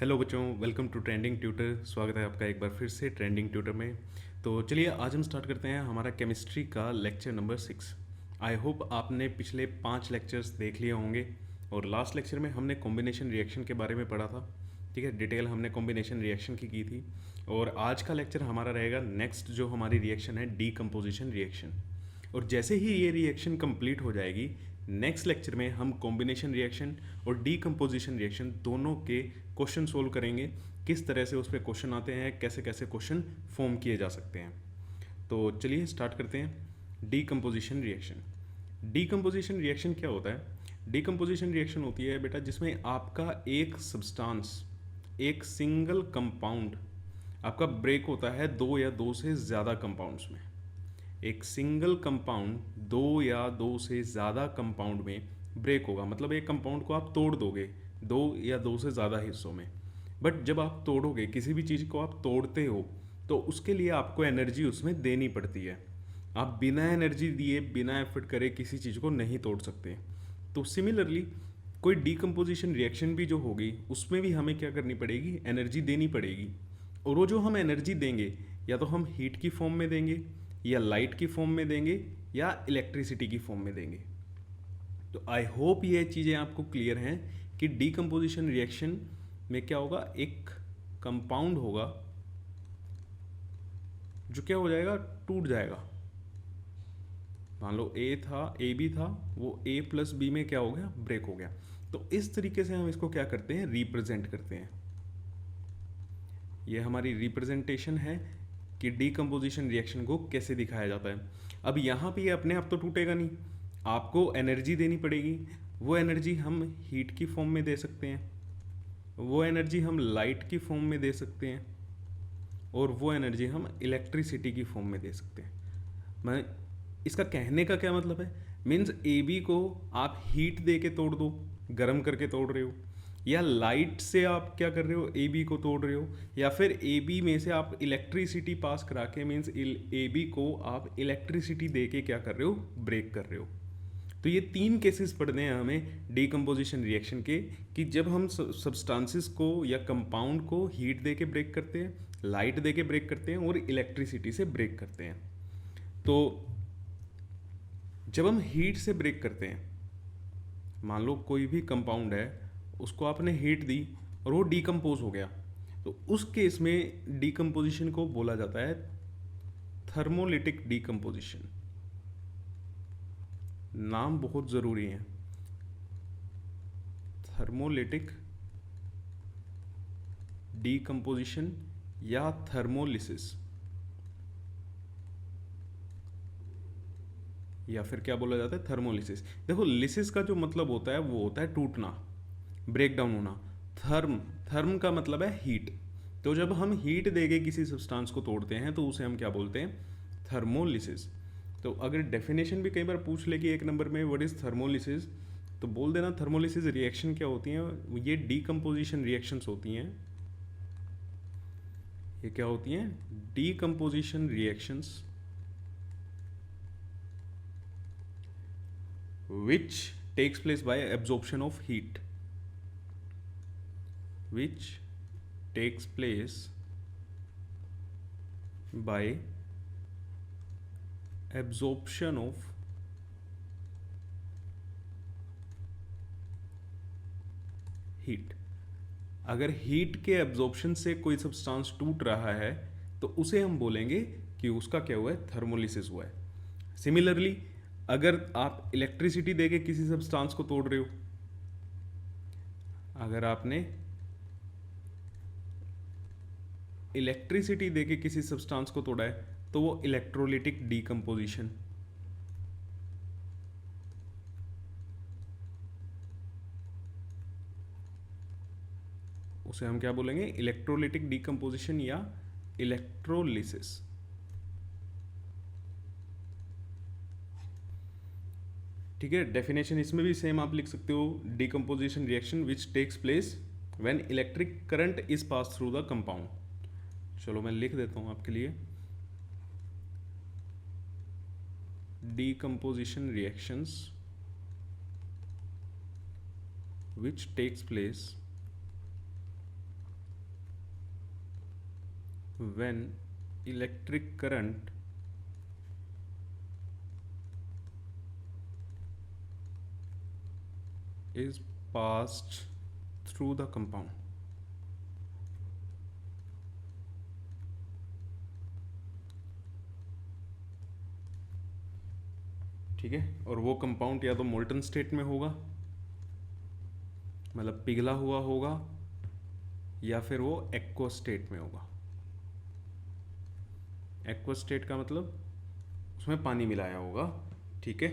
Hello बच्चों, welcome to trending tutor. स्वागत है आपका एक बार फिर से ट्रेंडिंग ट्यूटर में। तो चलिए आज हम स्टार्ट करते हैं हमारा केमिस्ट्री का लेक्चर नंबर 6। आई होप आपने पिछले 5 लेक्चर्स देख लिए होंगे और लास्ट लेक्चर में हमने कॉम्बिनेशन रिएक्शन के बारे में पढ़ा था। ठीक है, डिटेल हमने कॉम्बिनेशन रिएक्शन की थी। और आज का लेक्चर हमारा रहेगा नेक्स्ट जो हमारी रिएक्शन है डीकम्पोजिशन रिएक्शन। और जैसे ही ये रिएक्शन कंप्लीट हो जाएगी, नेक्स्ट लेक्चर में हम कॉम्बिनेशन रिएक्शन और डीकम्पोजिशन रिएक्शन दोनों के क्वेश्चन सोल्व करेंगे। किस तरह से उस पर क्वेश्चन आते हैं, कैसे कैसे क्वेश्चन फॉर्म किए जा सकते हैं। तो चलिए स्टार्ट करते हैं डीकम्पोजिशन रिएक्शन। डीकम्पोजिशन रिएक्शन क्या होता है? डीकम्पोजिशन रिएक्शन होती है बेटा जिसमें आपका एक सब्सटेंस, एक सिंगल कंपाउंड आपका ब्रेक होता है दो या दो से ज़्यादा कंपाउंड्स में। एक सिंगल कंपाउंड दो या दो से ज़्यादा कंपाउंड में ब्रेक होगा, मतलब एक कंपाउंड को आप तोड़ दोगे दो या दो से ज़्यादा हिस्सों में। बट जब आप तोड़ोगे, किसी भी चीज़ को आप तोड़ते हो, तो उसके लिए आपको एनर्जी उसमें देनी पड़ती है। आप बिना एनर्जी दिए, बिना एफर्ट करे किसी चीज़ को नहीं तोड़ सकते। तो सिमिलरली कोई डीकम्पोजिशन रिएक्शन भी जो होगी उसमें भी हमें क्या करनी पड़ेगी, एनर्जी देनी पड़ेगी। और वो जो हम एनर्जी देंगे, या तो हम हीट की फॉर्म में देंगे, या लाइट की फॉर्म में देंगे, या इलेक्ट्रिसिटी की फॉर्म में देंगे। तो आई होप ये चीज़ें आपको क्लियर हैं कि डीकम्पोजिशन रिएक्शन में क्या होगा, एक कंपाउंड होगा जो क्या हो जाएगा, टूट जाएगा। मान लो ए था, ए बी था, वो ए प्लस बी में क्या हो गया, ब्रेक हो गया। तो इस तरीके से हम इसको क्या करते हैं, रिप्रेजेंट करते हैं। ये हमारी रिप्रेजेंटेशन है कि डीकम्पोजिशन रिएक्शन को कैसे दिखाया जाता है। अब यहाँ पे ये अपने आप तो टूटेगा नहीं, आपको एनर्जी देनी पड़ेगी। वो एनर्जी हम हीट की फॉर्म में दे सकते हैं, वो एनर्जी हम लाइट की फॉर्म में दे सकते हैं, और वो एनर्जी हम इलेक्ट्रिसिटी की फॉर्म में दे सकते हैं। मैं इसका कहने का क्या मतलब है, मीन्स ए बी को आप हीट दे के तोड़ दो, गर्म करके तोड़ रहे हो, या लाइट से आप क्या कर रहे हो, ए बी को तोड़ रहे हो, या फिर ए बी में से आप इलेक्ट्रिसिटी पास करा के, मीन्स ए बी को आप इलेक्ट्रिसिटी दे के क्या कर रहे हो, ब्रेक कर रहे हो। तो ये 3 केसेस पढ़ने हैं हमें डीकम्पोजिशन रिएक्शन के, कि जब हम सब्सटेंसेस को या कंपाउंड को हीट दे के ब्रेक करते हैं, लाइट दे के ब्रेक करते हैं, और इलेक्ट्रिसिटी से ब्रेक करते हैं। तो जब हम हीट से ब्रेक करते हैं, मान लो कोई भी कंपाउंड है, उसको आपने हीट दी और वो डीकम्पोज हो गया, तो उस केस में डीकम्पोजिशन को बोला जाता है थर्मोलिटिक डीकम्पोजिशन। नाम बहुत ज़रूरी है, थर्मोलिटिक डीकम्पोजिशन या थर्मोलिसिस, या फिर क्या बोला जाता है, थर्मोलिसिस। देखो, लिसिस का जो मतलब होता है वो होता है टूटना, ब्रेक डाउन होना। थर्म थर्म का मतलब है हीट। तो जब हम हीट देके किसी सब्सटेंस को तोड़ते हैं तो उसे हम क्या बोलते हैं, थर्मोलिसिस। तो अगर डेफिनेशन भी कई बार पूछ ले कि एक नंबर में व्हाट इज थर्मोलिसिस, तो बोल देना थर्मोलिसिस रिएक्शन क्या होती हैं, ये डीकम्पोजिशन रिएक्शंस होती हैं। ये क्या होती हैं, decomposition reactions which takes place by absorption of heat, which takes place by absorption of heat। अगर हीट के एब्जॉर्प्शन से कोई सब्सटेंस टूट रहा है तो उसे हम बोलेंगे कि उसका क्या हुआ है, थर्मोलिसिस हुआ है। सिमिलरली अगर आप इलेक्ट्रिसिटी देके किसी सब्सटेंस को तोड़ रहे हो, अगर आपने इलेक्ट्रिसिटी देके किसी सब्सटेंस को तोड़ा है तो वो इलेक्ट्रोलिटिक डीकम्पोजिशन। उसे हम क्या बोलेंगे, इलेक्ट्रोलिटिक डीकम्पोजिशन या इलेक्ट्रोलिसिस। ठीक है, डेफिनेशन इसमें भी सेम आप लिख सकते हो, decomposition reaction which takes place when electric current is pass through the compound. चलो मैं लिख देता हूं आपके लिए, decomposition reactions which takes place when electric current is passed through the compound. ठीक है, और वो कंपाउंड या तो मोल्टन स्टेट में होगा, मतलब पिघला हुआ होगा, या फिर वो एक्वा स्टेट में होगा। एक्वा स्टेट का मतलब उसमें पानी मिलाया होगा। ठीक है,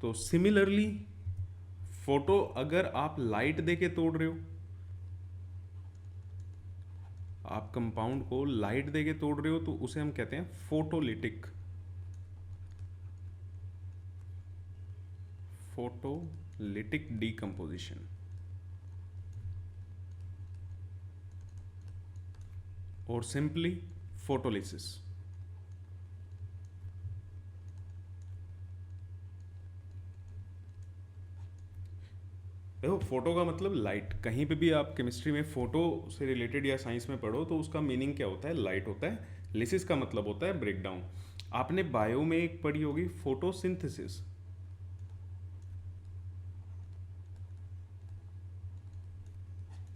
तो सिमिलरली फोटो अगर आप लाइट देके तोड़ रहे हो, आप कंपाउंड को लाइट देके तोड़ रहे हो, तो उसे हम कहते हैं फोटोलिटिक। फोटोलिटिक डीकंपोजिशन और सिंपली फोटोलिसिस। देखो, फोटो का मतलब लाइट। कहीं पे भी आप केमिस्ट्री में फोटो से रिलेटेड या साइंस में पढ़ो तो उसका मीनिंग क्या होता है? लाइट होता है। लिसिस का मतलब होता है ब्रेकडाउन। आपने बायो में एक पढ़ी होगी फोटोसिंथेसिस।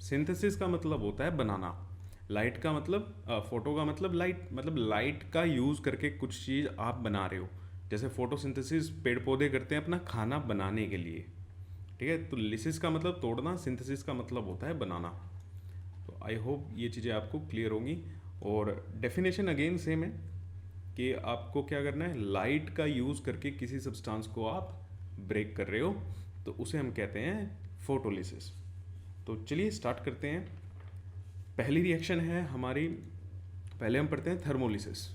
सिंथेसिस का मतलब होता है बनाना। लाइट का मतलब फोटो का मतलब लाइट, मतलब लाइट का यूज करके कुछ चीज आप बना रहे हो। जैसे फोटोसिंथेसिस पेड़ पौधे करते हैं अपना खाना बनाने के लिए। ठीक है, तो लिसिस का मतलब तोड़ना, सिंथेसिस का मतलब होता है बनाना। तो आई होप ये चीज़ें आपको क्लियर होंगी। और डेफिनेशन अगेन सेम है कि आपको क्या करना है, लाइट का यूज़ करके किसी सब्सटेंस को आप ब्रेक कर रहे हो तो उसे हम कहते हैं फोटोलिसिस। तो चलिए स्टार्ट करते हैं। पहली रिएक्शन है हमारी, पहले हम पढ़ते हैं थर्मोलिसिस।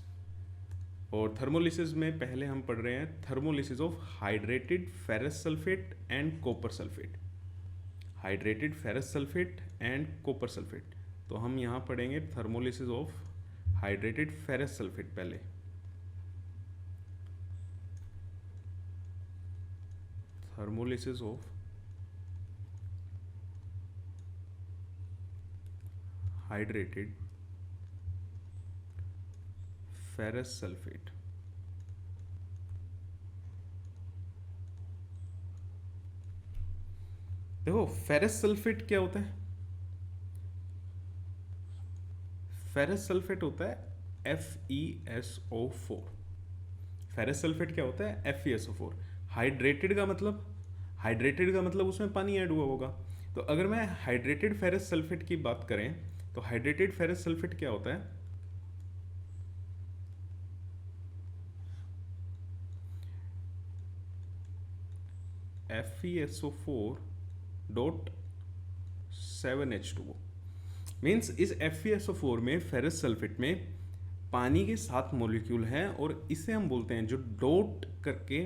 और थर्मोलिसिस में पहले हम पढ़ रहे हैं thermolysis of hydrated ferrous sulphate and copper sulphate. Hydrated ferrous sulphate and copper sulphate. तो हम यहाँ पढ़ेंगे thermolysis of hydrated ferrous sulphate पहले। Thermolysis of hydrated ferrous sulphate. देखो, फेरस सल्फेट क्या होता है? फेरस सल्फेट होता है FeSO4। फेरस सल्फेट क्या होता है? FeSO4। हाइड्रेटेड का मतलब, हाइड्रेटेड का मतलब उसमें पानी ऐड हुआ होगा। तो अगर मैं हाइड्रेटेड फेरस सल्फेट की बात करें तो हाइड्रेटेड फेरस सल्फेट क्या होता है? FeSO4 dot 7H2O। मीन्स इस FeSO4 में, फेरस सल्फेट में पानी के 7 मॉलिक्यूल हैं, और इसे हम बोलते हैं, जो डॉट करके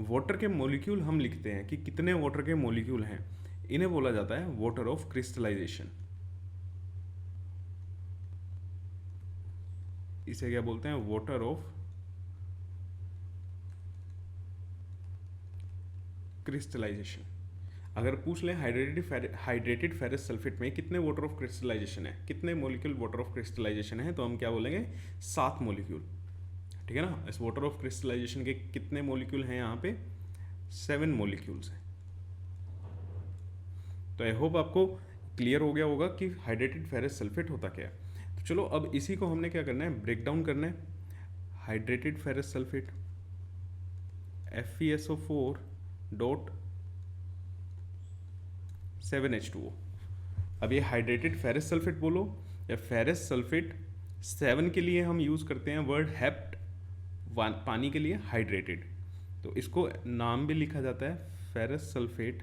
वाटर के मॉलिक्यूल हम लिखते हैं कि कितने वाटर के मॉलिक्यूल हैं, इन्हें बोला जाता है वाटर ऑफ क्रिस्टलाइजेशन। इसे क्या बोलते हैं? Water of crystallisation. अगर पूछ लें हाइड्रेटेड फेरस सल्फेट में कितने वाटर ऑफ क्रिस्टलाइजेशन है, कितने मॉलिक्यूल वाटर ऑफ क्रिस्टलाइजेशन है, तो हम क्या बोलेंगे? 7 मॉलिक्यूल। ठीक है ना? इस वाटर ऑफ क्रिस्टलाइजेशन के कितने मॉलिक्यूल हैं यहाँ पे? 7 मॉलिक्यूल्स हैं। तो आई होप आपको क्लियर हो गया होगा कि हाइड्रेटेड फेरस सल्फेट होता क्या है। तो चलो अब इसी को हमने क्या करना है, ब्रेक डाउन करना है। Hydrated ferrous sulphate FeSO4 dot 7H2O। अब ये हाइड्रेटेड फेरस सल्फेट बोलो या फेरस सल्फेट, 7 के लिए हम यूज़ करते हैं वर्ड हेप्ट, पानी के लिए हाइड्रेटेड। तो इसको नाम भी लिखा जाता है फेरस सल्फेट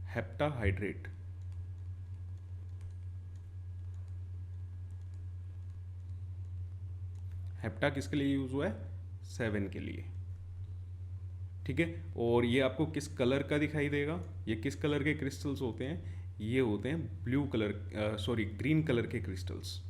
हेप्टाहाइड्रेट। हेप्टा किसके लिए यूज हुआ है? 7 के लिए। ठीक है, और ये आपको किस कलर का दिखाई देगा? ये किस कलर के क्रिस्टल्स होते हैं? ये होते हैं blue colour, sorry green colour के क्रिस्टल्स।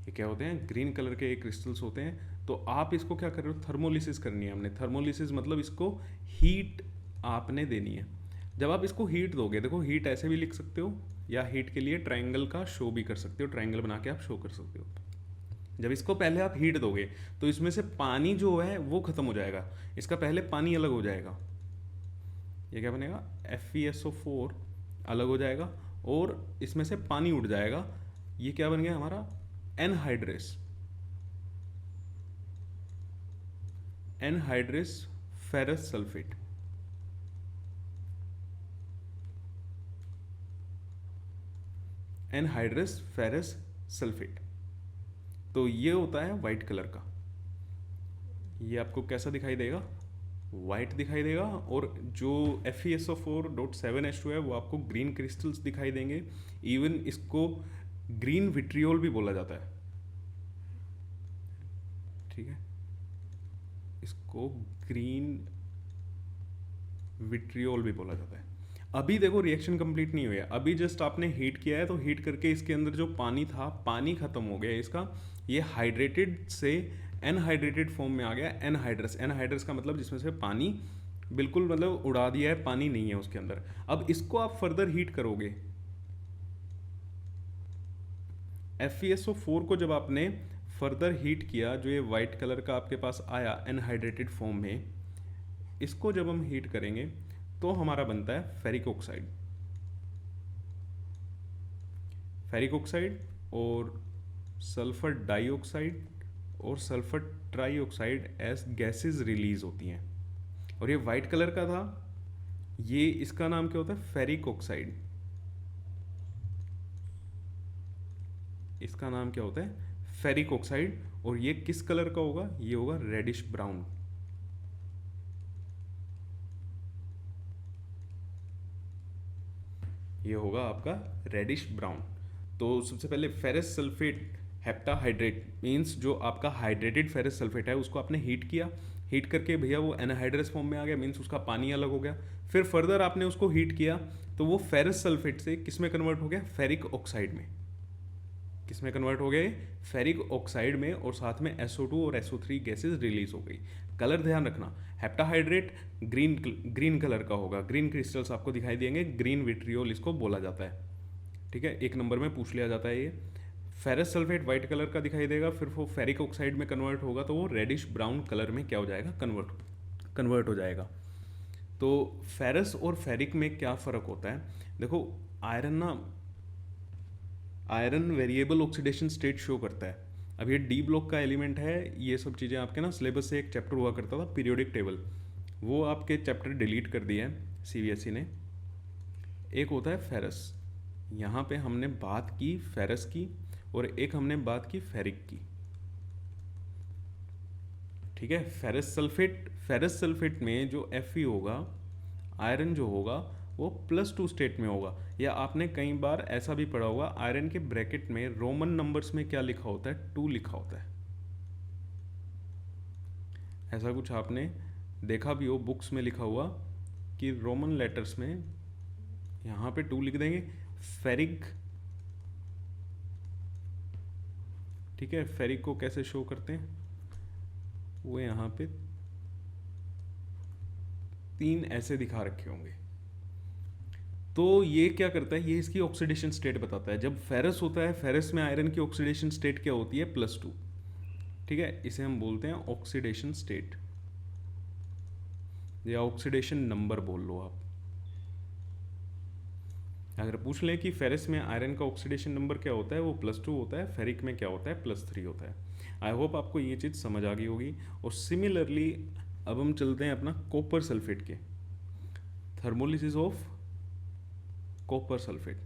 ये क्या होते हैं, ग्रीन कलर के क्रिस्टल्स होते हैं। तो आप इसको क्या कर रहे हो, थर्मोलिसिस करनी है हमने। थर्मोलिसिस मतलब इसको हीट आपने देनी है। जब आप इसको हीट दोगे, देखो हीट ऐसे भी लिख सकते हो, या हीट के लिए ट्रायंगल का शो भी कर सकते हो, ट्रायंगल बना के आप शो कर सकते हो। जब इसको पहले आप हीट दोगे तो इसमें से पानी जो है वो खत्म हो जाएगा, इसका पहले पानी अलग हो जाएगा। ये क्या बनेगा, FeSO4 अलग हो जाएगा और इसमें से पानी उड़ जाएगा। ये क्या बन गया हमारा, anhydrase, anhydrase ferrous sulphate. Anhydrous ferrous sulphate. तो ये होता है वाइट कलर का। ये आपको कैसा दिखाई देगा, वाइट दिखाई देगा। और जो FeSO4.7H2 है वो आपको ग्रीन क्रिस्टल्स दिखाई देंगे। इवन इसको ग्रीन विट्रियोल भी बोला जाता है, ठीक है, इसको ग्रीन विट्रियोल भी बोला जाता है। अभी देखो रिएक्शन कंप्लीट नहीं हुई है, अभी जस्ट आपने हीट किया है, तो हीट करके इसके अंदर जो पानी था, पानी खत्म हो गया इसका। ये हाइड्रेटेड से एनहाइड्रेटेड फॉर्म में आ गया, एनहाइड्रस। एनहाइड्रस का मतलब जिसमें से पानी बिल्कुल मतलब उड़ा दिया है, पानी नहीं है उसके अंदर। अब इसको आप फर्दर हीट करोगे, FeSO4 को जब आपने फर्दर हीट किया, जो ये वाइट कलर का आपके पास आया एनहाइड्रेटेड फॉर्म में, इसको जब हम हीट करेंगे तो हमारा बनता है फेरिक ऑक्साइड। फेरिक ऑक्साइड और सल्फर डाइऑक्साइड और sulphur trioxide as gases release होती हैं। और ये वाइट कलर का था, ये इसका नाम क्या होता है, फेरिक ऑक्साइड। इसका नाम क्या होता है, फेरिक ऑक्साइड। और ये किस कलर का होगा, ये होगा रेडिश ब्राउन। ये होगा आपका रेडिश ब्राउन। तो सबसे पहले फेरस सल्फेट हेप्टाहाइड्रेट मीन्स जो आपका हाइड्रेटेड फेरस सल्फेट है उसको आपने हीट किया, हीट करके भैया वो एनहाइड्रस फॉर्म में आ गया, मीन्स उसका पानी अलग हो गया। फिर फर्दर आपने उसको हीट किया तो वो फेरस सल्फेट से किस में कन्वर्ट हो गया, फेरिक ऑक्साइड में। किस में कन्वर्ट हो गए, फेरिक ऑक्साइड में। और साथ में SO2 और SO3 गैसेस रिलीज हो गई। कलर ध्यान रखना, हेप्टाहाइड्रेट ग्रीन कलर का होगा, ग्रीन क्रिस्टल्स आपको दिखाई देंगे, ग्रीन विट्रियोल इसको बोला जाता है, ठीक है। एक नंबर में पूछ लिया जाता है ये। फेरस सल्फेट वाइट कलर का दिखाई देगा, फिर वो फेरिक ऑक्साइड में कन्वर्ट होगा तो वो रेडिश ब्राउन कलर में क्या हो जाएगा, कन्वर्ट हो जाएगा। तो फेरस और फेरिक में क्या फ़र्क होता है, देखो iron variable oxidation state show करता है। अब ये डी ब्लॉक का एलिमेंट है। ये सब चीज़ें आपके ना सिलेबस से एक चैप्टर हुआ करता था पीरियोडिक टेबल, वो आपके चैप्टर डिलीट कर दिए हैं CBSE ने। एक होता है फेरस, यहाँ पे हमने बात की फेरस की, और एक हमने बात की फेरिक की, ठीक है। फेरस सल्फेट में जो Fe होगा, आयरन जो होगा वो +2 स्टेट में होगा। या आपने कई बार ऐसा भी पढ़ा होगा, आयरन के ब्रैकेट में रोमन नंबर्स में क्या लिखा होता है, 2 लिखा होता है। ऐसा कुछ आपने देखा भी हो बुक्स में लिखा हुआ कि रोमन लेटर्स में यहाँ पे 2 लिख देंगे, फेरिक, ठीक है। फेरिक को कैसे शो करते हैं, वो यहाँ पे 3 ऐसे दिखा रखे होंगे। तो ये क्या करता है, ये इसकी ऑक्सीडेशन स्टेट बताता है। जब फेरस होता है, फेरस में आयरन की ऑक्सीडेशन स्टेट क्या होती है, +2, ठीक है। इसे हम बोलते हैं ऑक्सीडेशन स्टेट, या ऑक्सीडेशन नंबर बोल लो आप। अगर पूछ लें कि फेरस में आयरन का ऑक्सीडेशन नंबर क्या होता है, वो +2 होता है, फेरिक में क्या होता है, +3 होता है। आई होप आपको ये चीज़ समझ आ गई होगी। और सिमिलरली अब हम चलते हैं अपना कॉपर सल्फेट के, thermolysis of copper sulphate.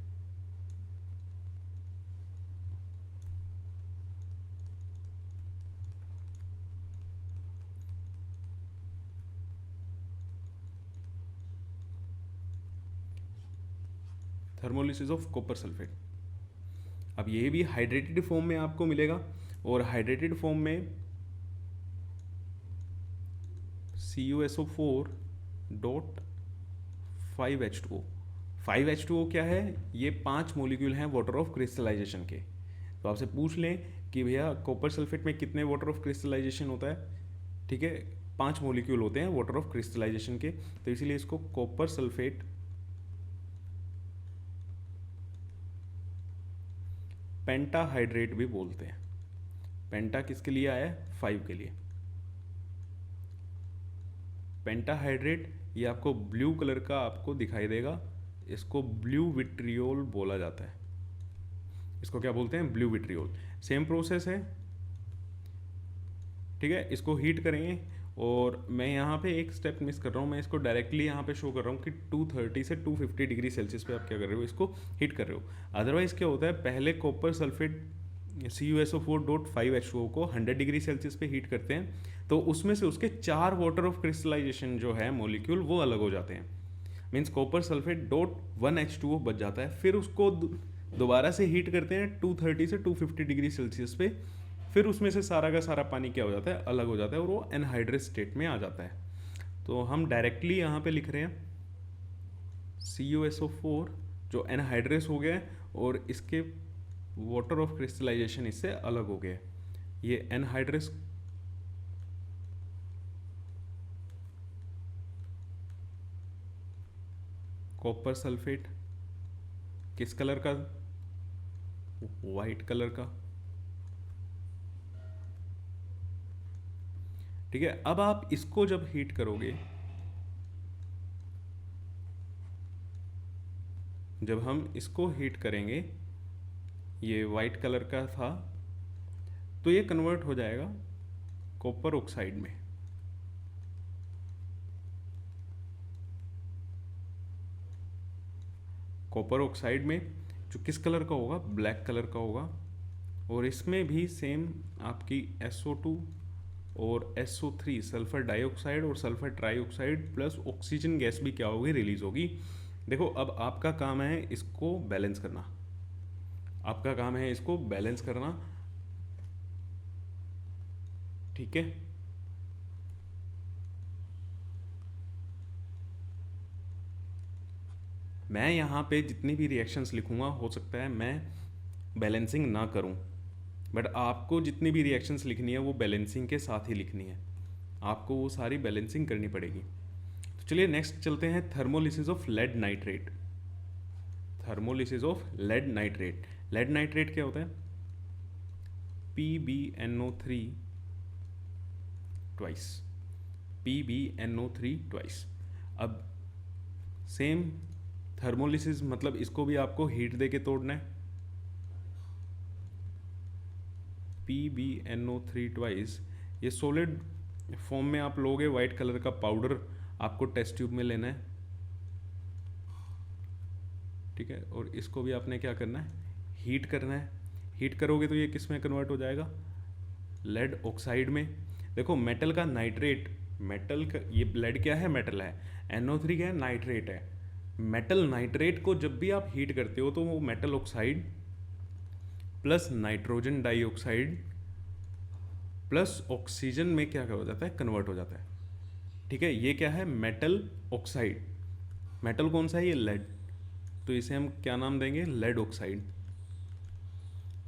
Thermolysis of copper sulphate. अब ये भी हाइड्रेटेड फॉर्म में आपको मिलेगा, और हाइड्रेटेड फॉर्म में CuSO4.5H2O। 5H2O क्या है, ये 5 मॉलिक्यूल हैं वाटर ऑफ क्रिस्टलाइजेशन के। तो आपसे पूछ लें कि भैया कॉपर सल्फेट में कितने वाटर ऑफ क्रिस्टलाइजेशन होता है, ठीक है, 5 मॉलिक्यूल होते हैं वाटर ऑफ क्रिस्टलाइजेशन के, तो इसीलिए इसको कॉपर सल्फेट पेंटाहाइड्रेट भी बोलते हैं। पेंटा किसके लिए आया है, 5 के लिए। पेंटाहाइड्रेट ये आपको ब्लू कलर का आपको दिखाई देगा, इसको ब्लू विट्रियोल बोला जाता है। इसको क्या बोलते हैं, ब्लू विट्रियोल। सेम प्रोसेस है, ठीक है। इसको हीट करेंगे और मैं यहाँ पे एक स्टेप मिस कर रहा हूँ, मैं इसको डायरेक्टली यहाँ पे शो कर रहा हूँ कि 230 से 250 डिग्री सेल्सियस पे आप क्या कर रहे हो, इसको हीट कर रहे हो। अदरवाइज क्या होता है, पहले कॉपर सल्फेट CuSO4.5H2O को 100 डिग्री सेल्सियस पे हीट करते हैं, तो उसमें से उसके 4 वाटर ऑफ क्रिस्टलाइजेशन जो है मॉलिक्यूल वो अलग हो जाते हैं। Means copper sulphate dot 1H2O बच जाता है। फिर उसको दोबारा से हीट करते हैं 230 से 250 डिग्री सेल्सियस पे, फिर उसमें से सारा का सारा पानी क्या हो जाता है, अलग हो जाता है और वो एनहाइड्रेट स्टेट में आ जाता है। तो हम डायरेक्टली यहाँ पे लिख रहे हैं CuSO4 जो एनहाइड्रेस हो गया है और इसके वाटर ऑफ क्रिस्टलाइजेशन इससे अलग हो गया है। ये एनहाइड्रेस कॉपर सल्फेट किस कलर का, वाइट कलर का, ठीक है। अब आप इसको जब हीट करोगे, जब हम इसको हीट करेंगे, ये वाइट कलर का था, तो ये कन्वर्ट हो जाएगा कॉपर ऑक्साइड में। कॉपर ऑक्साइड में जो किस कलर का होगा, ब्लैक कलर का होगा। और इसमें भी सेम आपकी SO2 और SO3 सल्फर डाइऑक्साइड और sulphur trioxide plus oxygen gas भी क्या होगी, रिलीज होगी। देखो अब आपका काम है इसको बैलेंस करना, आपका काम है इसको बैलेंस करना, ठीक है। मैं यहाँ पे जितनी भी रिएक्शंस लिखूंगा हो सकता है मैं बैलेंसिंग ना करूं, बट आपको जितनी भी रिएक्शंस लिखनी है वो बैलेंसिंग के साथ ही लिखनी है, आपको वो सारी बैलेंसिंग करनी पड़ेगी। तो चलिए नेक्स्ट चलते हैं, thermolysis of lead nitrate. Thermolysis of lead nitrate, lead nitrate क्या होता है, PbNO3 ट्वाइस, PbNO3 ट्वाइस। अब सेम थर्मोलिसिस मतलब इसको भी आपको हीट दे के तोड़ना है, PbNO3 ट्वाइस। ये सॉलिड फॉर्म में आप लोगे, वाइट कलर का पाउडर आपको टेस्ट ट्यूब में लेना है, ठीक है। और इसको भी आपने क्या करना है, हीट करना है। हीट करोगे तो ये किस में कन्वर्ट हो जाएगा, लेड ऑक्साइड में। देखो मेटल का नाइट्रेट, मेटल का ये लेड क्या है, मेटल है, NO3 क्या है, नाइट्रेट है। मेटल नाइट्रेट को जब भी आप हीट करते हो तो वो metal oxide plus nitrogen dioxide plus oxygen में क्या हो जाता है, कन्वर्ट हो जाता है, ठीक है। ये क्या है, मेटल ऑक्साइड। मेटल कौन सा है, ये लेड, तो इसे हम क्या नाम देंगे, लेड ऑक्साइड।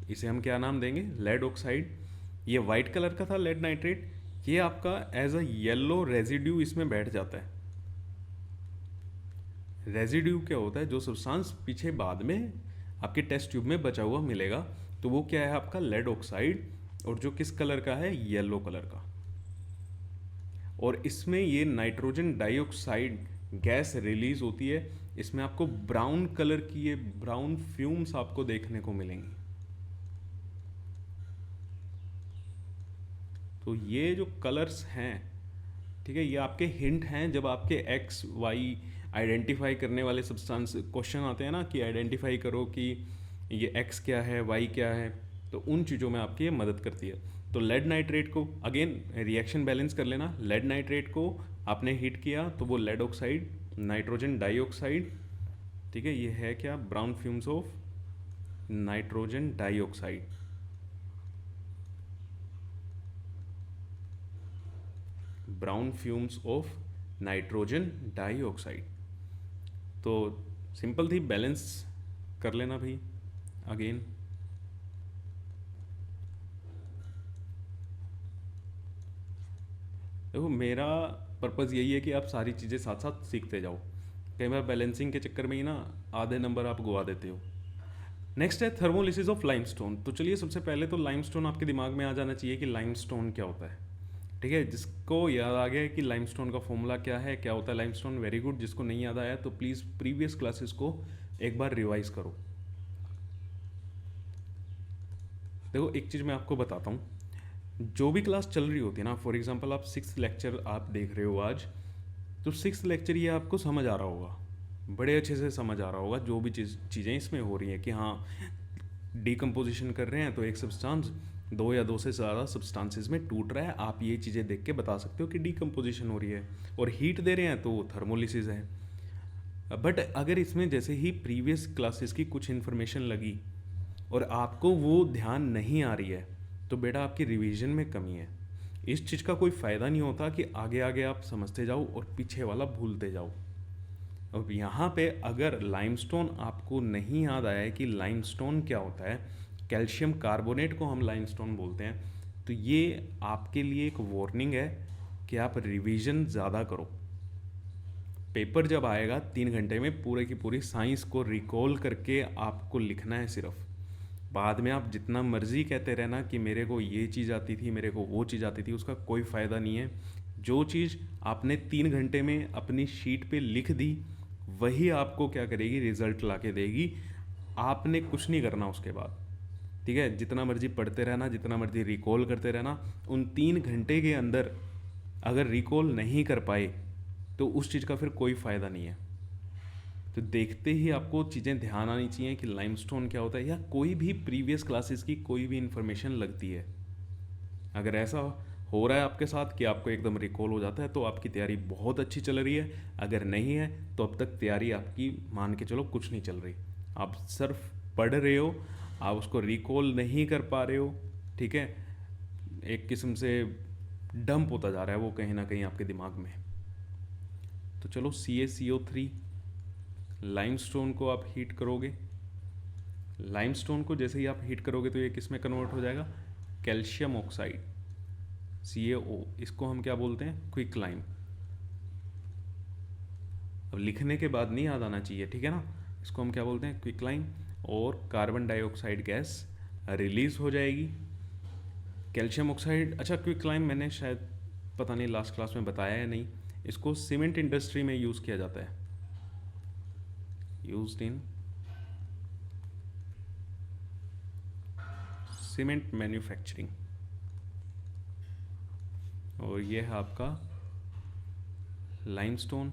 इसे हम क्या नाम देंगे, लेड ऑक्साइड। ये वाइट कलर का था लेड नाइट्रेट, ये आपका एज अ येलो रेजिड्यू इसमें बैठ जाता है। रेजिड्यू क्या होता है, जो सब्सटेंस पीछे बाद में आपके टेस्ट ट्यूब में बचा हुआ मिलेगा, तो वो क्या है आपका लेड ऑक्साइड, और जो किस कलर का है, येलो कलर का। और इसमें ये नाइट्रोजन डाइऑक्साइड गैस रिलीज होती है, इसमें आपको ब्राउन कलर की ये ब्राउन फ्यूम्स आपको देखने को मिलेंगी। तो ये जो कलर्स हैं, ठीक है, ये आपके हिंट हैं जब आपके एक्स वाई आइडेंटिफाई करने वाले सब्सटेंस क्वेश्चन आते हैं ना, कि आइडेंटिफाई करो कि ये एक्स क्या है, वाई क्या है, तो उन चीज़ों में आपकी ये मदद करती है। तो लेड नाइट्रेट को अगेन रिएक्शन बैलेंस कर लेना, लेड नाइट्रेट को आपने हीट किया तो वो लेड ऑक्साइड, नाइट्रोजन डाइऑक्साइड, ठीक है, ये है क्या, brown fumes of nitrogen dioxide. Brown fumes of nitrogen dioxide. तो सिंपल थी, बैलेंस कर लेना भाई अगेन। देखो मेरा पर्पज़ यही है कि आप सारी चीज़ें साथ साथ सीखते जाओ। कई बार बैलेंसिंग के चक्कर में ही ना आधे नंबर आप गवा देते हो। नेक्स्ट है थर्मोलिसिस ऑफ लाइमस्टोन। तो चलिए सबसे पहले तो लाइमस्टोन आपके दिमाग में आ जाना चाहिए कि लाइमस्टोन क्या होता है। ठीक है, जिसको याद आ गया है कि लाइमस्टोन का फॉर्मूला क्या है, क्या होता है लाइमस्टोन, वेरी गुड। जिसको नहीं याद आया तो प्लीज़ प्रीवियस क्लासेस को एक बार रिवाइज करो। देखो एक चीज़ मैं आपको बताता हूँ, जो भी क्लास चल रही होती है ना, फॉर एग्जांपल आप 6th लेक्चर आप देख रहे हो आज, तो 6th लेक्चर ये आपको समझ आ रहा होगा, बड़े अच्छे से समझ आ रहा होगा जो भी चीज़ें इसमें हो रही हैं कि हाँ डीकम्पोजिशन कर रहे हैं तो एक सब्सटेंस दो या दो से ज़्यादा सब्सटेंसेस में टूट रहा है, आप ये चीज़ें देख के बता सकते हो कि डीकम्पोजिशन हो रही है। और हीट दे रहे हैं तो थर्मोलिसिस है। बट अगर इसमें जैसे ही प्रीवियस क्लासेस की कुछ इन्फॉर्मेशन लगी और आपको वो ध्यान नहीं आ रही है तो बेटा आपकी रिवीजन में कमी है। इस चीज़ का कोई फ़ायदा नहीं होता कि आगे आगे आप समझते जाओ और पीछे वाला भूलते जाओ। अब यहाँ पे अगर लाइमस्टोन आपको नहीं याद आया है कि लाइमस्टोन क्या होता है, कैल्शियम कार्बोनेट को हम लाइमस्टोन बोलते हैं, तो ये आपके लिए एक वार्निंग है कि आप रिवीजन ज़्यादा करो। पेपर जब आएगा 3 घंटे में पूरे की पूरी साइंस को रिकॉल करके आपको लिखना है सिर्फ। बाद में आप जितना मर्जी कहते रहना कि मेरे को ये चीज़ आती थी, मेरे को वो चीज़ आती थी, उसका कोई फ़ायदा नहीं है। जो चीज़ आपने 3 घंटे में अपनी शीट पे लिख दी वही आपको क्या करेगी, रिजल्ट ला के देगी। आपने कुछ नहीं करना उसके बाद। ठीक है, जितना मर्जी पढ़ते रहना, जितना मर्जी रिकॉल करते रहना, उन 3 घंटे के अंदर अगर रिकॉल नहीं कर पाए तो उस चीज़ का फिर कोई फ़ायदा नहीं है। तो देखते ही आपको चीज़ें ध्यान आनी चाहिए कि लाइमस्टोन क्या होता है, या कोई भी प्रीवियस क्लासेस की कोई भी इन्फॉर्मेशन लगती है। अगर ऐसा हो रहा है आपके साथ कि आपको एकदम रिकॉल हो जाता है तो आपकी तैयारी बहुत अच्छी चल रही है। अगर नहीं है तो अब तक तैयारी आपकी मान के चलो कुछ नहीं चल रही। आप सिर्फ पढ़ रहे हो, आप उसको रिकॉल नहीं कर पा रहे हो। ठीक है, एक किस्म से डंप होता जा रहा है वो कहीं ना कहीं आपके दिमाग में। तो चलो CaCO3 लाइमस्टोन को आप हीट करोगे। लाइमस्टोन को जैसे ही आप हीट करोगे तो ये किस में कन्वर्ट हो जाएगा, कैल्शियम ऑक्साइड CaO। इसको हम क्या बोलते हैं, क्विक लाइम। अब लिखने के बाद नहीं याद आना चाहिए, ठीक है ना। इसको हम क्या बोलते हैं, क्विक लाइम। और कार्बन डाइऑक्साइड गैस रिलीज हो जाएगी। कैल्शियम ऑक्साइड, अच्छा क्विक लाइम मैंने शायद पता नहीं लास्ट क्लास में बताया या नहीं, इसको सीमेंट इंडस्ट्री में यूज़ किया जाता है, यूज्ड इन सीमेंट मैन्युफैक्चरिंग। और ये है आपका लाइमस्टोन।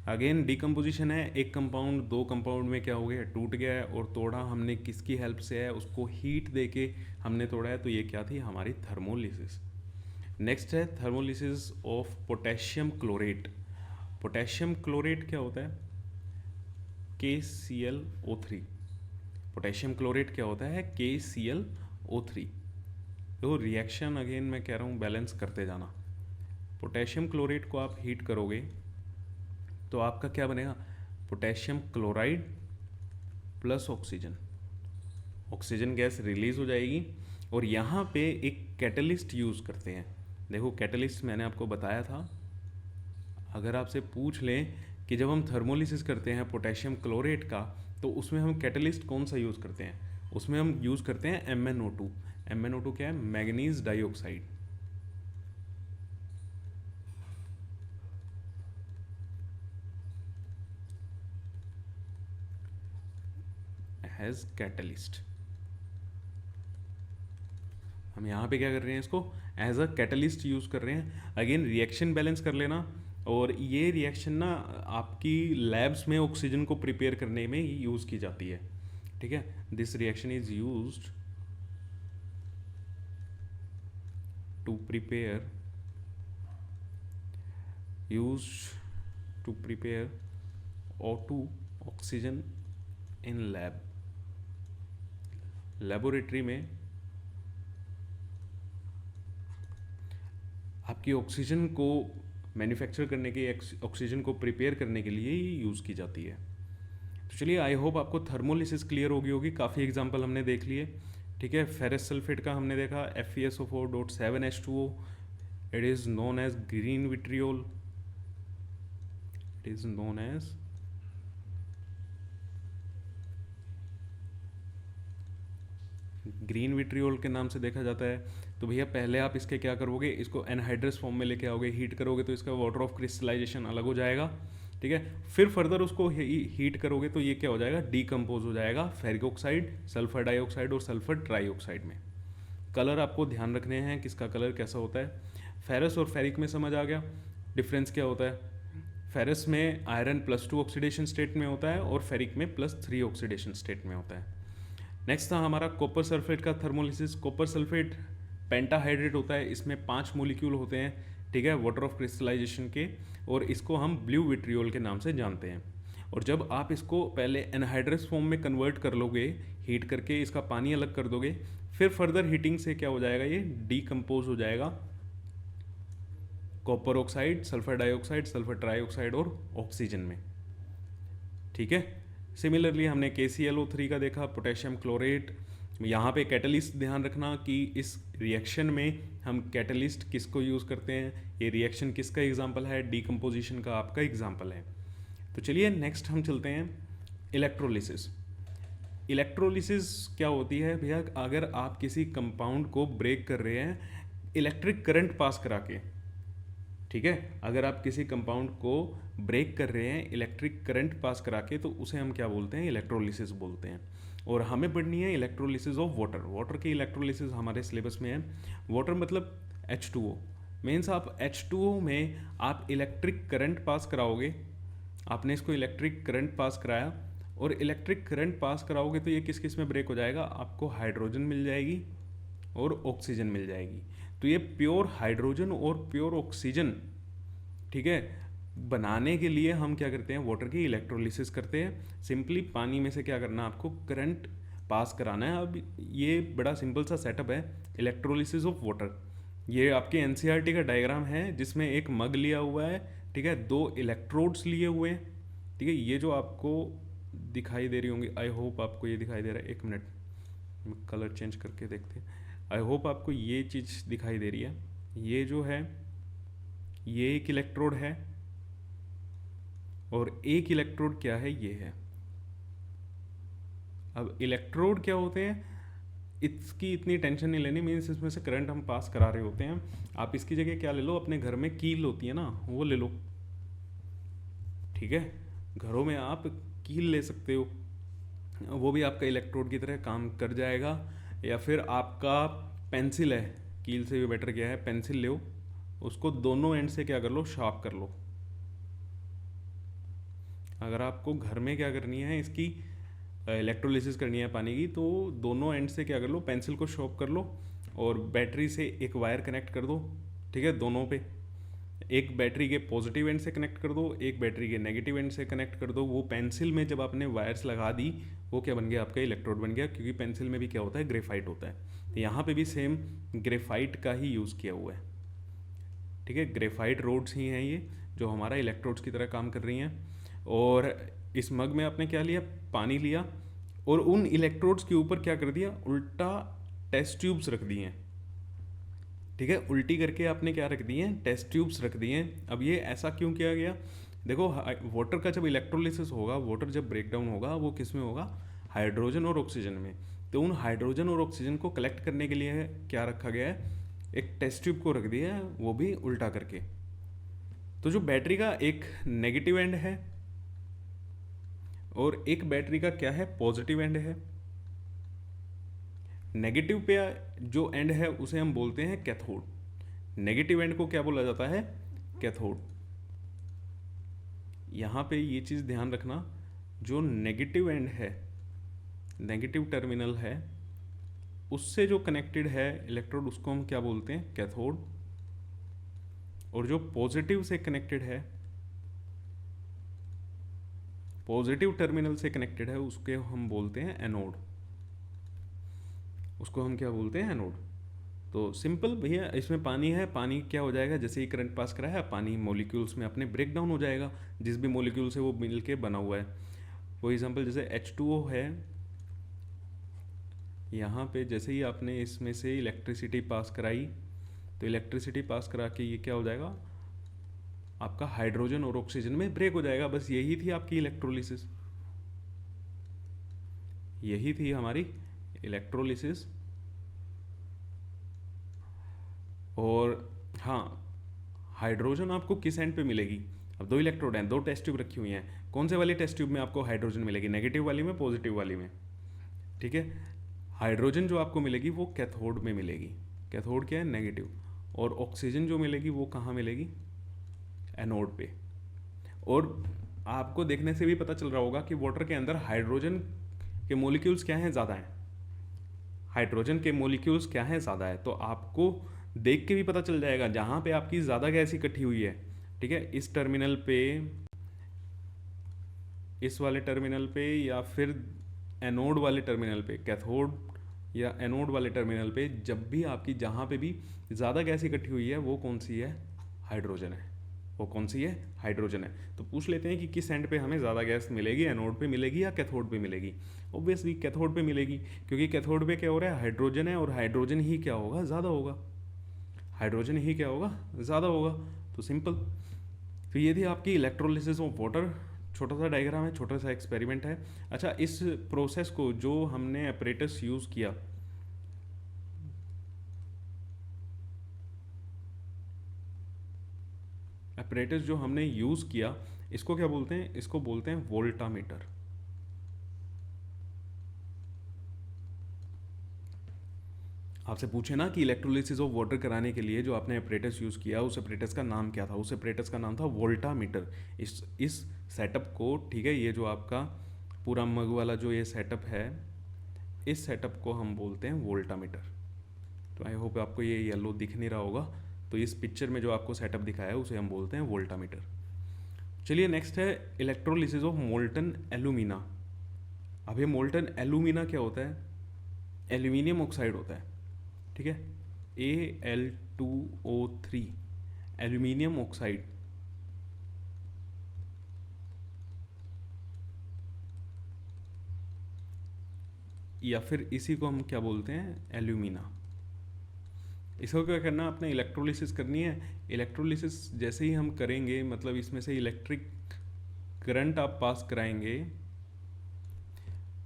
अगेन डिकम्पोजिशन है, एक कंपाउंड दो कंपाउंड में क्या हो गया, टूट गया है और तोड़ा हमने किसकी हेल्प से है, उसको हीट देके हमने तोड़ा है। तो ये क्या थी, हमारी थर्मोलिसिस। नेक्स्ट है thermolysis of potassium chlorate. Potassium chlorate क्या होता है, KClO3। पोटेशियम क्लोरेट क्या होता है, KClO3। तो रिएक्शन अगेन मैं कह रहा हूँ बैलेंस करते जाना। पोटेशियम क्लोरेट को आप हीट करोगे तो आपका क्या बनेगा, potassium chloride plus oxygen. Oxygen gas release हो जाएगी। और यहाँ पे एक कैटलिस्ट यूज़ करते हैं। देखो कैटलिस्ट मैंने आपको बताया था, अगर आपसे पूछ लें कि जब हम थर्मोलिसिस करते हैं पोटेशियम क्लोरेट का तो उसमें हम कैटलिस्ट कौन सा यूज़ करते हैं, उसमें हम यूज़ करते हैं MnO2। MnO2 क्या है, मैग्नीज डाइऑक्साइड। As catalyst. हम यहाँ पे क्या कर रहे हैं, इसको एज अ कैटलिस्ट यूज़ कर रहे हैं। अगेन रिएक्शन बैलेंस कर लेना। और ये रिएक्शन ना आपकी लैब्स में ऑक्सीजन को प्रिपेयर करने में यूज़ की जाती है। ठीक है, this reaction is used to prepare O2 oxygen in lab. Laboratory में आपकी ऑक्सीजन को मैन्युफैक्चर करने के, ऑक्सीजन को प्रिपेयर करने के लिए ही यूज़ की जाती है। तो चलिए आई होप आपको थर्मोलिसिस क्लियर होगी होगी। काफ़ी एग्जांपल हमने देख लिए। ठीक है, फेरस सल्फेट का हमने देखा, FeSO4.7H2O। It is known as green vitriol, it is known as green vitriol के नाम से देखा जाता है। तो भैया पहले आप इसके क्या करोगे, इसको एनहाइड्रस फॉर्म में लेके आओगे, हीट करोगे तो इसका वाटर ऑफ क्रिस्टलाइजेशन अलग हो जाएगा, ठीक है। फिर फर्दर उसको हीट करोगे तो ये क्या हो जाएगा, डीकम्पोज हो जाएगा फेरिक ऑक्साइड, सल्फर डाइऑक्साइड और सल्फर ट्राईऑक्साइड में। कलर आपको ध्यान रखने हैं, किसका कलर कैसा होता है। फेरस और फेरिक में समझ आ गया डिफरेंस क्या होता है। फेरस में आयरन +2 ऑक्सीडेशन स्टेट में होता है और फेरिक में +3 ऑक्सीडेशन स्टेट में होता है। नेक्स्ट था हमारा कॉपर सल्फेट का थर्मोलिसिस। कॉपर सल्फेट पेंटाहाइड्रेट होता है, इसमें 5 मोलिक्यूल होते हैं, ठीक है, वाटर ऑफ क्रिस्टलाइजेशन के, और इसको हम ब्लू विट्रियोल के नाम से जानते हैं। और जब आप इसको पहले एनहाइड्रस फॉर्म में कन्वर्ट कर लोगे, हीट करके इसका पानी अलग कर दोगे, फिर फर्दर हीटिंग से क्या हो जाएगा, ये डीकम्पोज हो जाएगा copper oxide, sulphur dioxide, sulphur trioxide और ऑक्सीजन में, ठीक है। सिमिलरली हमने KClO3 का देखा, पोटेशियम क्लोरेट। यहाँ पे कैटलिस्ट ध्यान रखना कि इस रिएक्शन में हम कैटलिस्ट किसको यूज़ करते हैं, ये रिएक्शन किसका एग्जांपल है, डीकम्पोजिशन का आपका एग्जांपल है। तो चलिए नेक्स्ट हम चलते हैं इलेक्ट्रोलिसिस। इलेक्ट्रोलिसिस क्या होती है भैया, अगर आप किसी कंपाउंड को ब्रेक कर रहे हैं इलेक्ट्रिक करंट पास करा के, ठीक है, अगर आप किसी कंपाउंड को ब्रेक कर रहे हैं इलेक्ट्रिक करंट पास करा के, तो उसे हम क्या बोलते हैं, इलेक्ट्रोलिसिस बोलते हैं। और हमें पढ़नी है इलेक्ट्रोलिसिस ऑफ वाटर। वाटर की इलेक्ट्रोलिसिस हमारे सिलेबस में है। वाटर मतलब H2O, मीन्स आप H2O में आप इलेक्ट्रिक करंट पास कराओगे, आपने इसको इलेक्ट्रिक करंट पास कराया, और इलेक्ट्रिक करंट पास कराओगे तो ये किस किस में ब्रेक हो जाएगा, आपको हाइड्रोजन मिल जाएगी और ऑक्सीजन मिल जाएगी। तो ये प्योर हाइड्रोजन और प्योर ऑक्सीजन, ठीक है, बनाने के लिए हम क्या करते हैं, वाटर की इलेक्ट्रोलिसिस करते हैं। सिंपली पानी में से क्या करना है, आपको करंट पास कराना है। अब ये बड़ा सिंपल सा सेटअप है इलेक्ट्रोलिसिस ऑफ वाटर। ये आपके NCERT का डायग्राम है जिसमें एक मग लिया हुआ है, ठीक है, 2 इलेक्ट्रोड्स लिए हुए हैं, ठीक है। ये जो आपको दिखाई दे रही होंगी, आई होप आपको ये दिखाई दे रहा है, 1 मिनट कलर चेंज करके देखते हैं। आई होप आपको ये चीज़ दिखाई दे रही है। ये जो है ये एक इलेक्ट्रोड है, और एक इलेक्ट्रोड क्या है, ये है। अब इलेक्ट्रोड क्या होते हैं, इसकी इतनी टेंशन नहीं लेनी, मीन्स इसमें से करंट हम पास करा रहे होते हैं। आप इसकी जगह क्या ले लो, अपने घर में कील होती है ना, वो ले लो, ठीक है। घरों में आप कील ले सकते हो, वो भी आपका इलेक्ट्रोड की तरह काम कर जाएगा। या फिर आपका पेंसिल है, कील से भी बेटर क्या है, पेंसिल ले, उसको दोनों एंड से क्या कर लो, शार्प कर लो। अगर आपको घर में क्या करनी है, इसकी इलेक्ट्रोलिसिस करनी है पानी की, तो दोनों एंड से क्या कर लो, पेंसिल को शार्प कर लो, और बैटरी से एक वायर कनेक्ट कर दो, ठीक है, दोनों पे। एक बैटरी के पॉजिटिव एंड से कनेक्ट कर दो, एक बैटरी के नेगेटिव एंड से कनेक्ट कर दो। वो पेंसिल में जब आपने वायर्स लगा दी, वो क्या बन गया, आपका इलेक्ट्रोड बन गया, क्योंकि पेंसिल में भी क्या होता है, ग्रेफाइट होता है। तो यहाँ पे भी सेम ग्रेफाइट का ही यूज़ किया हुआ है, ठीक है। ग्रेफाइट रोड्स ही हैं ये, जो हमारा इलेक्ट्रोड्स की तरह काम कर रही हैं। और इस मग में आपने क्या लिया, पानी लिया, और उन इलेक्ट्रोड्स के ऊपर क्या कर दिया, उल्टा टेस्ट ट्यूब्स रख दिए हैं, ठीक है। उल्टी करके आपने क्या रख दिए हैं, टेस्ट ट्यूब्स रख दिए हैं। अब ये ऐसा क्यों किया गया, देखो वाटर का जब इलेक्ट्रोलिसिस होगा, वाटर जब ब्रेक डाउन होगा, वो किस में होगा, हाइड्रोजन और ऑक्सीजन में। तो उन हाइड्रोजन और ऑक्सीजन को कलेक्ट करने के लिए क्या रखा गया है, एक टेस्ट ट्यूब को रख दिया है, वो भी उल्टा करके। तो जो बैटरी का एक नेगेटिव एंड है और एक बैटरी का क्या है, पॉजिटिव एंड है। नेगेटिव पे जो एंड है उसे हम बोलते हैं कैथोड। नेगेटिव एंड को क्या बोला जाता है, कैथोड। यहाँ पे ये चीज़ ध्यान रखना, जो नेगेटिव एंड है, नेगेटिव टर्मिनल है, उससे जो कनेक्टेड है इलेक्ट्रोड, उसको हम क्या बोलते हैं, कैथोड। और जो पॉजिटिव से कनेक्टेड है, पॉजिटिव टर्मिनल से कनेक्टेड है, उसके हम बोलते हैं एनोड। उसको हम क्या बोलते हैं, एनोड। तो सिंपल भैया, इसमें पानी है, पानी क्या हो जाएगा, जैसे ही करंट पास करा है, पानी मॉलिक्यूल्स में अपने ब्रेक डाउन हो जाएगा, जिस भी मॉलिक्यूल से वो मिल के बना हुआ है। फॉर एग्जांपल जैसे H2O है, यहाँ पे जैसे ही आपने इसमें से इलेक्ट्रिसिटी पास कराई, तो इलेक्ट्रिसिटी पास करा के ये क्या हो जाएगा, आपका हाइड्रोजन और ऑक्सीजन में ब्रेक हो जाएगा। बस यही थी आपकी इलेक्ट्रोलिसिस, यही थी हमारी इलेक्ट्रोलिसिस। और हाँ, हाइड्रोजन आपको किस एंड पे मिलेगी, अब दो इलेक्ट्रोड हैं, दो टेस्ट ट्यूब रखी हुई हैं, कौन से वाली टेस्ट ट्यूब में आपको हाइड्रोजन मिलेगी, नेगेटिव वाली में, पॉजिटिव वाली में, ठीक है। हाइड्रोजन जो आपको मिलेगी वो कैथोड में मिलेगी, कैथोड क्या है, नेगेटिव। और ऑक्सीजन जो मिलेगी वो कहाँ मिलेगी, एनोड पे। और आपको देखने से भी पता चल रहा होगा कि वाटर के अंदर हाइड्रोजन के मॉलिक्यूल्स क्या हैं, ज़्यादा हैं, हाइड्रोजन के मॉलिक्यूल्स क्या हैं, ज़्यादा है। तो आपको देख के भी पता चल जाएगा जहाँ पे आपकी ज़्यादा गैस इकट्ठी हुई है, ठीक है, इस टर्मिनल पे, इस वाले टर्मिनल पे, या फिर एनोड वाले टर्मिनल पे, कैथोड या एनोड वाले टर्मिनल पे, जब भी आपकी जहाँ पे भी ज़्यादा गैस इकट्ठी हुई है वो कौन सी है, हाइड्रोजन है, वो कौन सी है, हाइड्रोजन है। तो पूछ लेते हैं कि किस एंड पे हमें ज़्यादा गैस मिलेगी, एनोड पे मिलेगी या कैथोड पे मिलेगी। ऑब्वियसली कैथोड पे मिलेगी, क्योंकि कैथोड पे क्या हो रहा है, हाइड्रोजन है, और हाइड्रोजन ही क्या होगा, ज़्यादा होगा, हाइड्रोजन ही क्या होगा, ज़्यादा होगा। तो सिंपल। तो ये थी आपकी इलेक्ट्रोलिसिस ऑफ वाटर, छोटा सा डायग्राम है, छोटा सा एक्सपेरिमेंट है। अच्छा, इस प्रोसेस को जो हमने अपरेटस यूज़ किया, अपरेटस जो हमने यूज़ किया, इसको क्या बोलते हैं, इसको बोलते हैं वोल्टामीटर। आपसे पूछे ना कि इलेक्ट्रोलिसिस ऑफ वाटर कराने के लिए जो आपने अपरेटस यूज़ किया, उस अपरेटस का नाम क्या था, उस अपरेटस का नाम था वोल्टामीटर। इस सेटअप को, ठीक है, ये जो आपका पूरा मग वाला जो ये सेटअप है, इस सेटअप को हम बोलते हैं वोल्टामीटर। तो आई होप आपको ये येलो दिख नहीं रहा होगा, तो इस पिक्चर में जो आपको सेटअप दिखाया है उसे हम बोलते हैं वोल्टामीटर। चलिए नेक्स्ट है इलेक्ट्रोलिसिस ऑफ मोल्टन एल्यूमिना। अब ये मोल्टन एल्यूमिना क्या होता है, एल्यूमिनियम ऑक्साइड होता है, ठीक है, Al2O3, एल्यूमिनियम ऑक्साइड। या फिर इसी को हम क्या बोलते हैं, एल्यूमिना। इसको क्या करना, आपने इलेक्ट्रोलिसिस करनी है। इलेक्ट्रोलिसिस जैसे ही हम करेंगे, मतलब इसमें से इलेक्ट्रिक करंट आप पास कराएंगे,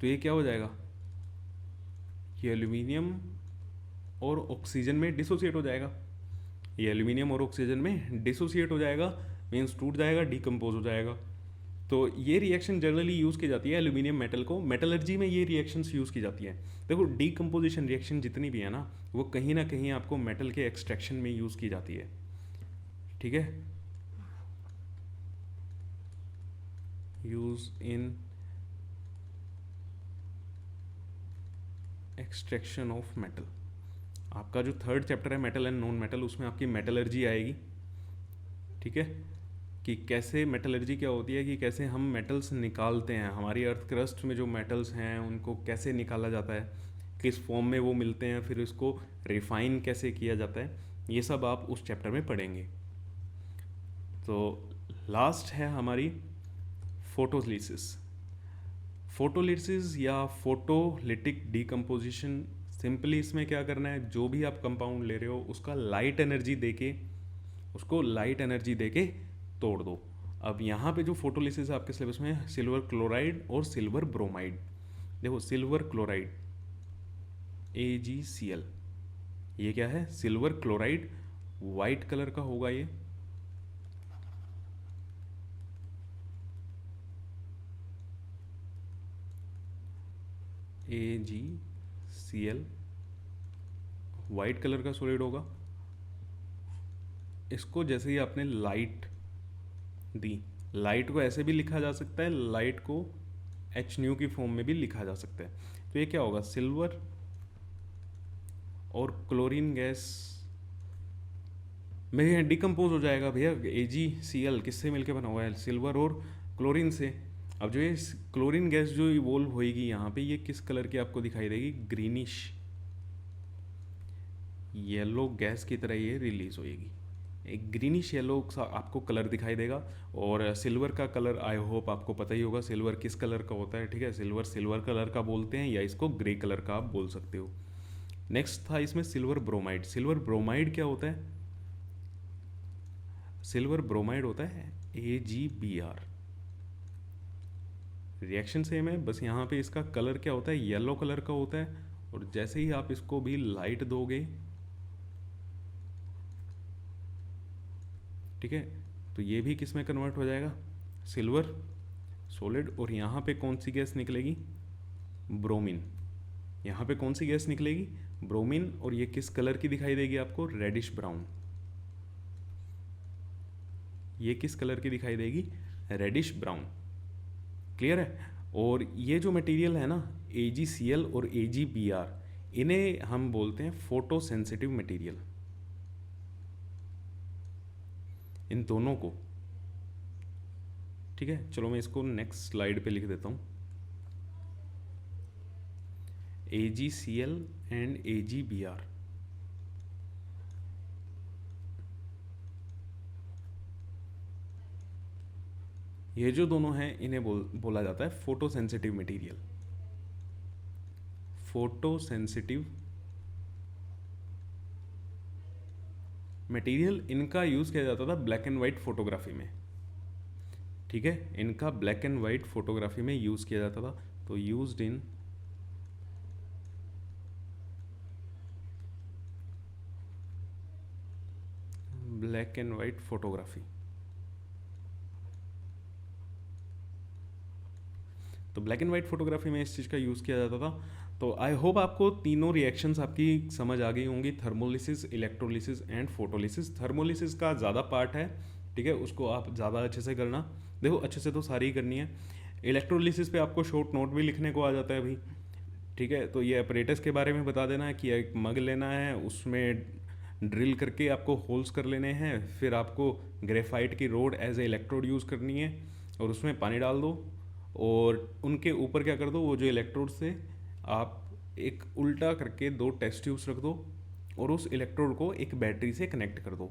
तो ये क्या हो जाएगा, ये एल्यूमिनियम और ऑक्सीजन में डिसोसिएट हो जाएगा, ये एल्यूमिनियम और ऑक्सीजन में डिसोसिएट हो जाएगा, मीन्स टूट जाएगा, डिकम्पोज हो जाएगा। तो ये रिएक्शन जनरली यूज़ की जाती है एल्यूमिनियम मेटल को, मेटलर्जी में ये रिएक्शंस यूज़ की जाती है। देखो, डीकम्पोजिशन रिएक्शन जितनी भी है ना, वो कहीं ना कहीं आपको मेटल के एक्सट्रैक्शन में यूज़ की जाती है, ठीक है, use in extraction of metal. आपका जो थर्ड चैप्टर है मेटल एंड नॉन मेटल, उसमें आपकी मेटलर्जी आएगी, ठीक है, कि कैसे मेटलर्जी क्या होती है, कि कैसे हम मेटल्स निकालते हैं, हमारी अर्थ क्रस्ट में जो मेटल्स हैं उनको कैसे निकाला जाता है, किस फॉर्म में वो मिलते हैं, फिर उसको रिफाइन कैसे किया जाता है, ये सब आप उस चैप्टर में पढ़ेंगे। तो लास्ट है हमारी फोटोलिसिस। फोटोलिसिस या फोटोलिटिक डीकम्पोजिशन, सिंपली इसमें क्या करना है, जो भी आप कंपाउंड ले रहे हो उसका लाइट एनर्जी देके, उसको लाइट एनर्जी देके तोड़ दो। अब यहाँ पे जो फोटोलिसिस आपके सिलेबस में सिल्वर क्लोराइड और सिल्वर ब्रोमाइड, देखो सिल्वर क्लोराइड AgCl, ये क्या है, सिल्वर क्लोराइड, वाइट कलर का होगा ये, AgCl वाइट कलर का सॉलिड होगा। इसको जैसे ही आपने लाइट दी, लाइट को ऐसे भी लिखा जा सकता है, लाइट को HNu की फॉर्म में भी लिखा जा सकता है। तो ये क्या होगा, सिल्वर और क्लोरीन गैस में डिकम्पोज हो जाएगा भैया। AgCl किससे मिलके बना हुआ है, सिल्वर और क्लोरीन से। अब जो ये क्लोरीन गैस जो इवोल्व होएगी यहाँ पे, ये किस कलर की आपको दिखाई देगी, ग्रीनिश येलो गैस की तरह ये रिलीज होएगी, एक ग्रीनिश येलो सा आपको कलर दिखाई देगा। और सिल्वर का कलर आई होप आपको पता ही होगा, सिल्वर किस कलर का होता है, ठीक है, सिल्वर सिल्वर कलर का बोलते हैं, या इसको ग्रे कलर का आप बोल सकते हो। नेक्स्ट था इसमें सिल्वर ब्रोमाइड। सिल्वर ब्रोमाइड क्या होता है, सिल्वर ब्रोमाइड होता है AgBr। रिएक्शन सेम है, बस यहाँ पे इसका कलर क्या होता है, येलो कलर का होता है। और जैसे ही आप इसको भी लाइट दोगे, ठीक है, तो ये भी किस में कन्वर्ट हो जाएगा, सिल्वर सॉलिड। और यहाँ पे कौन सी गैस निकलेगी, ब्रोमीन। यहाँ पे कौन सी गैस निकलेगी, ब्रोमीन। और ये किस कलर की दिखाई देगी आपको, रेडिश ब्राउन। ये किस कलर की दिखाई देगी, रेडिश ब्राउन। क्लियर है। और ये जो मटेरियल है ना, AgCl और AgBr, इन्हें हम बोलते हैं फोटो सेंसिटिव मटेरियल, इन दोनों को। ठीक है, चलो मैं इसको नेक्स्ट स्लाइड पे लिख देता हूँ। AgCl एंड AgBr, ये जो दोनों हैं इन्हें बोला जाता है photo sensitive material. Photo sensitive material, इनका यूज़ किया जाता था ब्लैक एंड वाइट फोटोग्राफी में। ठीक है, इनका ब्लैक एंड वाइट फोटोग्राफी में यूज़ किया जाता था। तो used in black and white photography. तो ब्लैक एंड वाइट फोटोग्राफी में इस चीज़ का यूज़ किया जाता था। तो आई होप आपको तीनों रिएक्शंस आपकी समझ आ गई होंगी, thermolysis, electrolysis and photolysis. Thermolysis का ज़्यादा पार्ट है, ठीक है, उसको आप ज़्यादा अच्छे से करना। देखो अच्छे से तो सारी ही करनी है। इलेक्ट्रोलिसिस पे आपको शॉर्ट नोट भी लिखने को आ जाता है अभी, ठीक है। तो ये अपरेटस के बारे में बता देना है कि एक मग लेना है, उसमें ड्रिल करके आपको होल्स कर लेने हैं, फिर आपको ग्रेफाइट की rod as a electrode use करनी है, और उसमें पानी डाल दो, और उनके ऊपर क्या कर दो, वो जो इलेक्ट्रोड से आप एक उल्टा करके 2 टेस्ट ट्यूब्स रख दो, और उस इलेक्ट्रोड को एक बैटरी से कनेक्ट कर दो।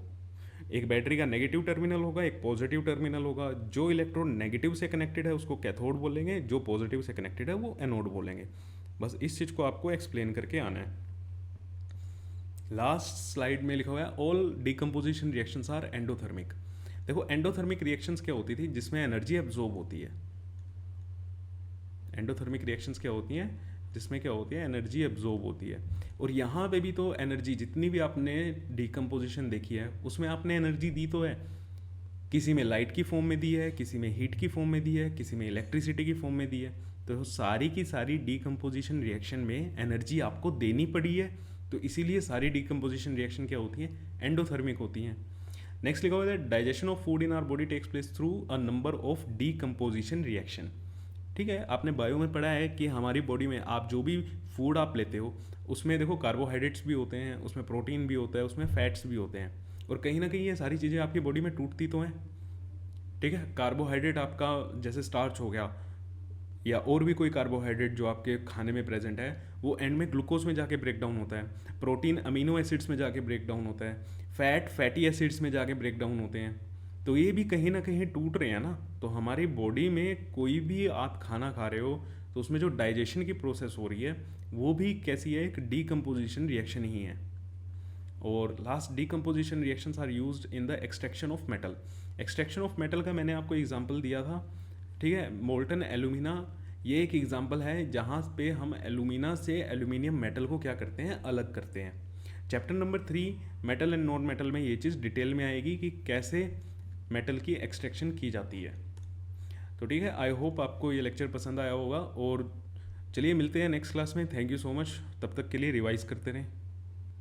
एक बैटरी का नेगेटिव टर्मिनल होगा, एक पॉजिटिव टर्मिनल होगा। जो इलेक्ट्रोड नेगेटिव से कनेक्टेड है उसको कैथोड बोलेंगे, जो पॉजिटिव से कनेक्टेड है वो एनोड बोलेंगे। बस इस चीज़ को आपको एक्सप्लेन करके आना है। लास्ट स्लाइड में लिखा हुआ है all decomposition reactions are endothermic. देखो एंडोथर्मिक रिएक्शंस क्या होती थी, जिसमें एनर्जी एब्जॉर्ब होती है। एंडोथर्मिक रिएक्शंस क्या होती हैं, जिसमें क्या होती है, एनर्जी एब्जॉर्ब होती है। और यहाँ पे भी तो एनर्जी, जितनी भी आपने डिकम्पोजिशन देखी है उसमें आपने एनर्जी दी तो है, किसी में लाइट की फॉर्म में दी है, किसी में हीट की फॉर्म में दी है, किसी में इलेक्ट्रिसिटी की फॉर्म में दी है। तो सारी की सारी डिकम्पोजिशन रिएक्शन में एनर्जी आपको देनी पड़ी है। तो इसीलिए सारी डिकम्पोजिशन रिएक्शन क्या होती हैं, एंडोथर्मिक होती हैं। नेक्स्ट लिखा हुआ है digestion of food in our body takes place through a number of decomposition reaction. ठीक है, आपने बायो में पढ़ा है कि हमारी बॉडी में आप जो भी फूड आप लेते हो उसमें देखो कार्बोहाइड्रेट्स भी होते हैं, उसमें प्रोटीन भी होता है, उसमें फैट्स भी होते हैं, और कहीं ना कहीं ये सारी चीज़ें आपकी बॉडी में टूटती तो हैं। ठीक है, कार्बोहाइड्रेट आपका जैसे स्टार्च हो गया, या और भी कोई कार्बोहाइड्रेट जो आपके खाने में प्रेजेंट है, वो एंड में ग्लूकोज में जाके ब्रेक डाउन होता है। प्रोटीन अमीनो एसिड्स में जाके ब्रेक डाउन होता है। फैट फैटी एसिड्स में जाके ब्रेक डाउन होते हैं। तो ये भी कहीं ना कहीं टूट रहे हैं ना। तो हमारी बॉडी में कोई भी आप खाना खा रहे हो तो उसमें जो डाइजेशन की प्रोसेस हो रही है वो भी कैसी है, एक डीकम्पोजिशन रिएक्शन ही है। और last, decomposition reactions are used in the extraction of metal. Extraction of metal का मैंने आपको एग्जांपल दिया था, ठीक है, मोल्टन एल्यूमिना। ये एक एग्जांपल है जहाँ पे हम एल्यूमिना से एल्यूमिनियम मेटल को क्या करते हैं, अलग करते हैं। Chapter number 3 metal and non metal में ये चीज़ डिटेल में आएगी कि कैसे मेटल की एक्सट्रैक्शन की जाती है। तो ठीक है, आई होप आपको ये लेक्चर पसंद आया होगा, और चलिए मिलते हैं नेक्स्ट क्लास में। थैंक यू सो मच, तब तक के लिए रिवाइज करते रहें।